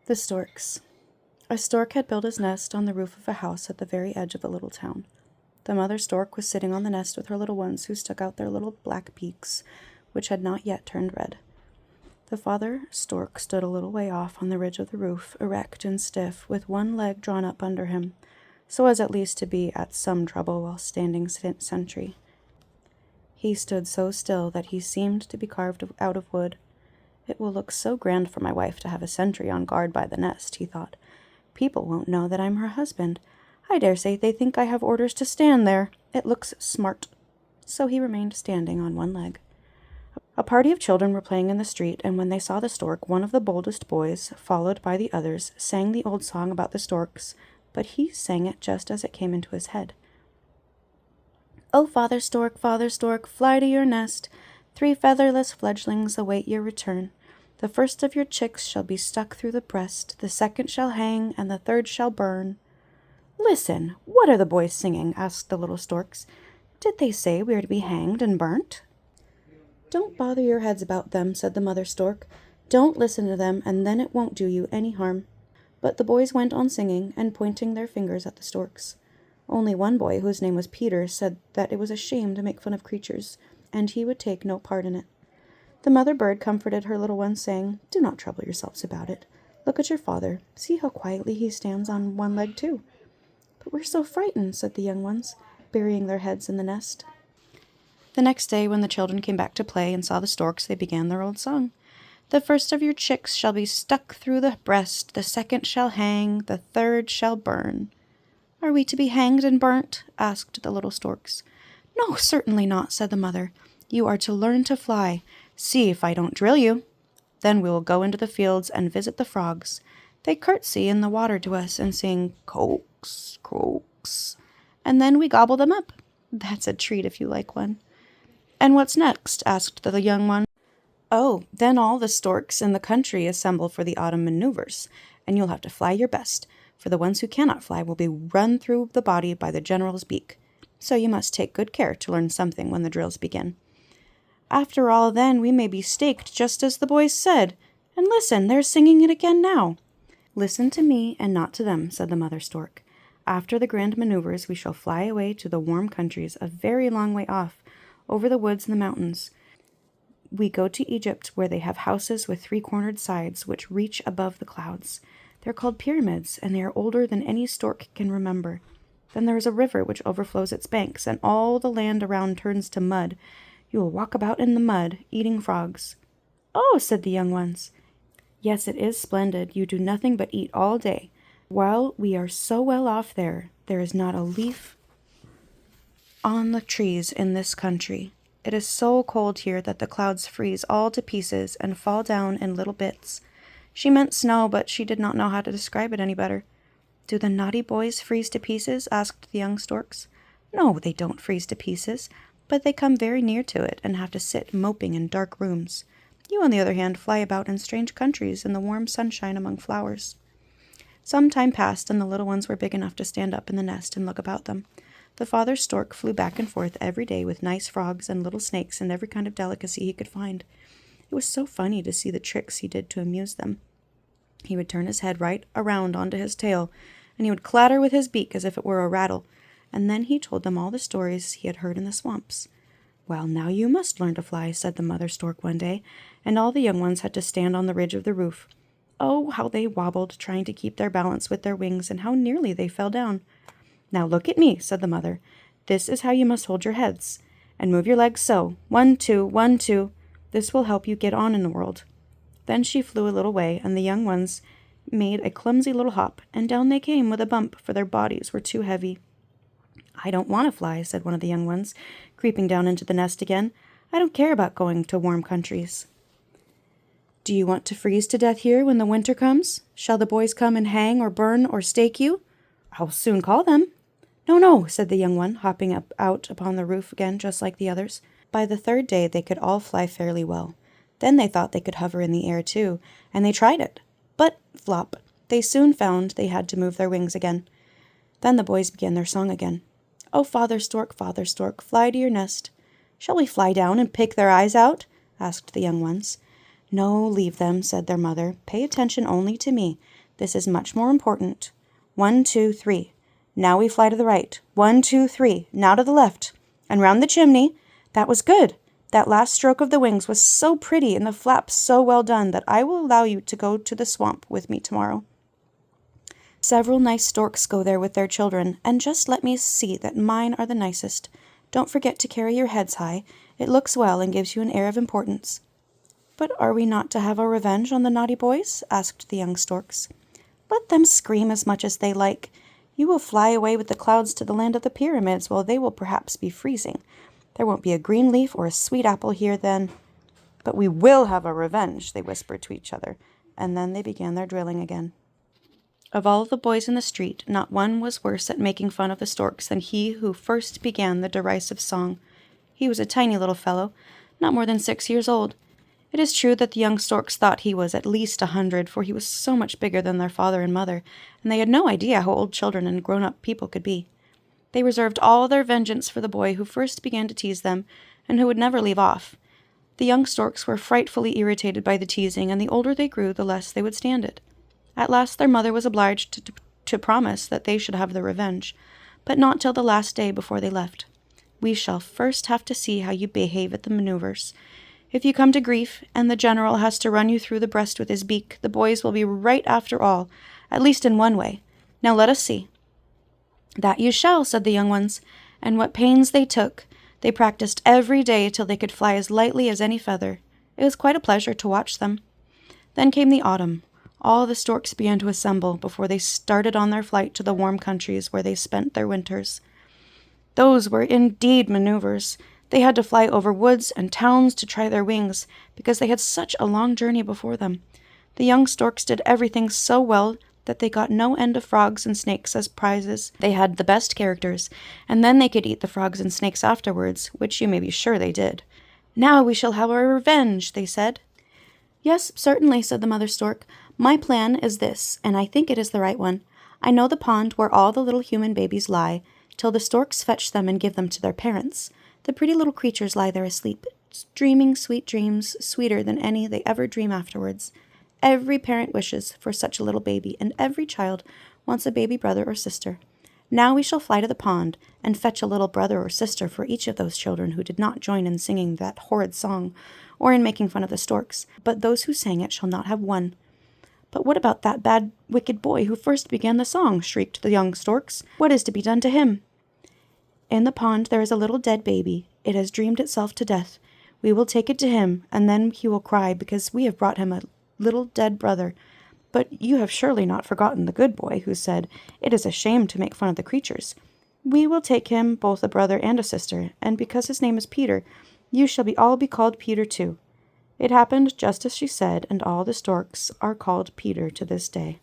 The Storks. A stork had built his nest on the roof of a house at the very edge of a little town. The mother stork was sitting on the nest with her little ones, who stuck out their little black beaks, which had not yet turned red. The father stork stood a little way off on the ridge of the roof, erect and stiff, with one leg drawn up under him, so as at least to be at some trouble while standing sentry. He stood so still that he seemed to be carved out of wood. "It will look so grand for my wife to have a sentry on guard by the nest," he thought. "People won't know that I'm her husband. I dare say they think I have orders to stand there. It looks smart." So he remained standing on one leg. A party of children were playing in the street, and when they saw the stork, one of the boldest boys, followed by the others, sang the old song about the storks, but he sang it just as it came into his head. "Oh, father stork, fly to your nest. 3 featherless fledglings await your return. The first of your chicks shall be stuck through the breast, the second shall hang, and the third shall burn." "Listen, what are the boys singing?" asked the little storks. "Did they say we are to be hanged and burnt?" "Don't bother your heads about them," said the mother stork. "Don't listen to them, and then it won't do you any harm." But the boys went on singing and pointing their fingers at the storks. Only one boy, whose name was Peter, said that it was a shame to make fun of creatures, and he would take no part in it. The mother bird comforted her little ones, saying, "Do not trouble yourselves about it. Look at your father. See how quietly he stands on one leg too." "But we're so frightened," said the young ones, burying their heads in the nest. The next day, when the children came back to play and saw the storks, they began their old song. "The first of your chicks shall be stuck through the breast, the second shall hang, the third shall burn." "Are we to be hanged and burnt?" asked the little storks. "No, certainly not," said the mother. "You are to learn to fly. See if I don't drill you. Then we will go into the fields and visit the frogs. They curtsy in the water to us and sing coax, croaks, and then we gobble them up. That's a treat if you like one." "And what's next?" asked the young one. "Oh, then all the storks in the country assemble for the autumn maneuvers, and you'll have to fly your best, for the ones who cannot fly will be run through the body by the general's beak. So you must take good care to learn something when the drills begin. After all, then, we may be staked just as the boys said. And listen, they're singing it again now." "Listen to me and not to them," said the mother stork. "After the grand maneuvers we shall fly away to the warm countries a very long way off, over the woods and the mountains. We go to Egypt, where they have houses with 3-cornered sides which reach above the clouds. They're called pyramids, and they are older than any stork can remember. Then there is a river which overflows its banks, and all the land around turns to mud. You will walk about in the mud, eating frogs." "Oh," said the young ones. "Yes, it is splendid. You do nothing but eat all day. While we are so well off there is not a leaf on the trees in this country. It is so cold here that the clouds freeze all to pieces and fall down in little bits." She meant snow, but she did not know how to describe it any better. "Do the naughty boys freeze to pieces?" asked the young storks. "No, they don't freeze to pieces, but they come very near to it and have to sit moping in dark rooms. You, on the other hand, fly about in strange countries in the warm sunshine among flowers." Some time passed, and the little ones were big enough to stand up in the nest and look about them. The father stork flew back and forth every day with nice frogs and little snakes and every kind of delicacy he could find. It was so funny to see the tricks he did to amuse them. He would turn his head right around onto his tail, and he would clatter with his beak as if it were a rattle, and then he told them all the stories he had heard in the swamps. "Well, now you must learn to fly," said the mother stork one day, and all the young ones had to stand on the ridge of the roof. Oh, how they wobbled, trying to keep their balance with their wings, and how nearly they fell down. "Now look at me," said the mother. "This is how you must hold your heads, and move your legs so. 1, 2, 1, 2. This will help you get on in the world." Then she flew a little way, and the young ones made a clumsy little hop, and down they came with a bump, for their bodies were too heavy. "I don't want to fly," said one of the young ones, creeping down into the nest again. "I don't care about going to warm countries." "Do you want to freeze to death here when the winter comes? Shall the boys come and hang or burn or stake you?" "I'll soon call them." "No, no," said the young one, hopping out upon the roof again, just like the others. By the 3rd day they could all fly fairly well. Then they thought they could hover in the air too, and they tried it. But, flop, they soon found they had to move their wings again. Then the boys began their song again. "Oh, father stork, fly to your nest." "Shall we fly down and pick their eyes out?" asked the young ones. No, leave them, said their mother. Pay attention only to me. This is much more important. 1, 2, 3. Now we fly to the right. 1, 2, 3. Now to the left. And round the chimney. That was good. That last stroke of the wings was so pretty and the flaps so well done that I will allow you to go to the swamp with me tomorrow. Several nice storks go there with their children, and just let me see that mine are the nicest. Don't forget to carry your heads high. It looks well and gives you an air of importance. But are we not to have our revenge on the naughty boys? Asked the young storks. Let them scream as much as they like. You will fly away with the clouds to the land of the pyramids, while they will perhaps be freezing. There won't be a green leaf or a sweet apple here then. But we will have our revenge, they whispered to each other, and then they began their drilling again. Of all the boys in the street, not one was worse at making fun of the storks than he who first began the derisive song. He was a tiny little fellow, not more than 6 years old. It is true that the young storks thought he was at least 100, for he was so much bigger than their father and mother, and they had no idea how old children and grown-up people could be. They reserved all their vengeance for the boy who first began to tease them, and who would never leave off. The young storks were frightfully irritated by the teasing, and the older they grew, the less they would stand it. At last their mother was obliged to promise that they should have their revenge, but not till the last day before they left. We shall first have to see how you behave at the maneuvers. If you come to grief, and the general has to run you through the breast with his beak, the boys will be right after all, at least in one way. Now let us see. That you shall, said the young ones, and what pains they took. They practiced every day till they could fly as lightly as any feather. It was quite a pleasure to watch them. Then came the autumn. All the storks began to assemble before they started on their flight to the warm countries where they spent their winters. Those were indeed maneuvers. They had to fly over woods and towns to try their wings, because they had such a long journey before them. The young storks did everything so well that they got no end of frogs and snakes as prizes. They had the best characters, and then they could eat the frogs and snakes afterwards, which you may be sure they did. Now we shall have our revenge, they said. Yes, certainly, said the mother stork. My plan is this, and I think it is the right one. I know the pond where all the little human babies lie, till the storks fetch them and give them to their parents. The pretty little creatures lie there asleep, dreaming sweet dreams, sweeter than any they ever dream afterwards. Every parent wishes for such a little baby, and every child wants a baby brother or sister. Now we shall fly to the pond, and fetch a little brother or sister for each of those children who did not join in singing that horrid song, or in making fun of the storks, but those who sang it shall not have one. But what about that bad, wicked boy who first began the song? Shrieked the young storks. What is to be done to him? In the pond there is a little dead baby. It has dreamed itself to death. We will take it to him, and then he will cry because we have brought him a little dead brother. But you have surely not forgotten the good boy who said, It is a shame to make fun of the creatures. We will take him both a brother and a sister, and because his name is Peter, you shall all be called Peter too. It happened just as she said, and all the storks are called Peter to this day.